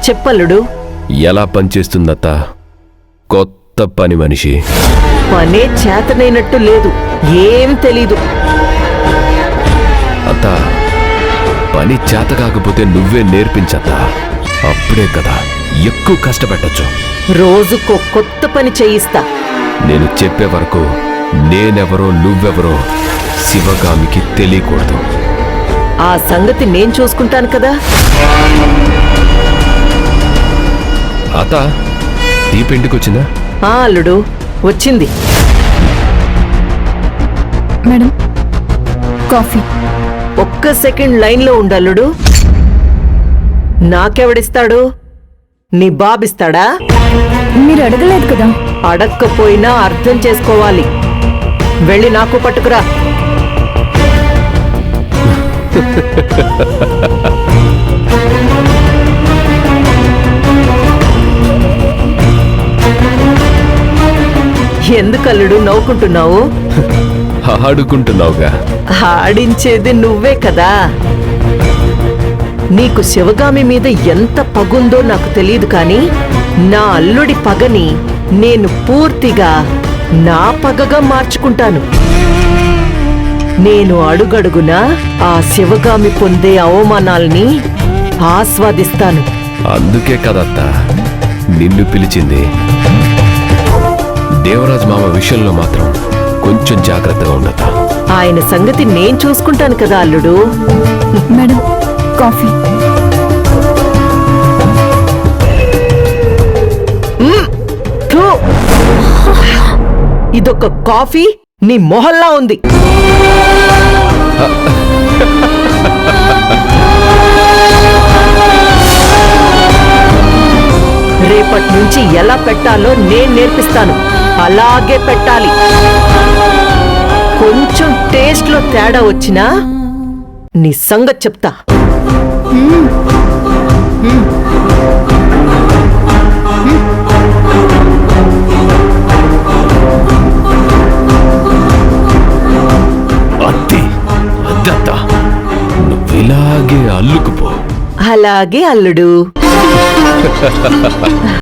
చెప్పల్లుడు. ఎలా పనిచేస్తుందత్త కొత్త పని మనిషి? పనే చేతనైనట్టు లేదు, ఏం తెలీదు. అత్త పని చేత కాకపోతే నువ్వే నేర్పించత్తా, అప్పుడే కదా ఎక్కువ కష్టపెట్టచ్చు. రోజుకో కొత్త పని చేయిస్తా. నేను చెప్పే వరకు నేనెవరో నువ్వెవరో శివగామికి తెలియకూడదు. ఆ సంగతి నేను చూసుకుంటాను కదా. అత్త దీప ఇంటికొచ్చిందా? అల్లుడు వచ్చింది. Madam coffee. ఒక్క సెకండ్ లైన్లో ఉండల్లుడు. నాకెవడిస్తాడు? నీ బాబిస్తాడా? మీరు అడగలేదు కదా. అడక్కపోయినా అర్థం చేసుకోవాలి. వెళ్ళి నాకు పట్టుకురా. ఎందుకల్లుడు నవ్వుకుంటున్నావు? ఆడుకుంటున్నావుగా. ఆడించేది నువ్వే కదా. నీకు శివగామి మీద ఎంత పగుందో నాకు తెలియదు, కాని నా అల్లుడి పగని నేను పూర్తిగా నా పగగా మార్చుకుంటాను. నేను అడుగడుగునా ఆ శివగామి పొందే అవమానాల్ని ఆస్వాదిస్తాను. అందుకే కదత్తా నిన్ను పిలిచింది. దేవరాజ్ మామ విషయంలో మాత్రం కొంచెం జాగ్రత్తగా ఉండతా. ఆయన సంగతి నేను చూసుకుంటాను కదా అల్లుడు. Madam coffee. థూ. ఇదొక కాఫీ నీ మొహల్లా ఉంది. రేపటి నుంచి ఎలా పెట్టాలో నేను నేర్పిస్తాను. అలాగే పెట్టాలి. కొంచెం టేస్ట్లో తేడా వచ్చినా నీ సంగతి చెప్తా. అద్దత్తా నువ్విలాగే అల్లుకుపో. అలాగే అల్లుడు.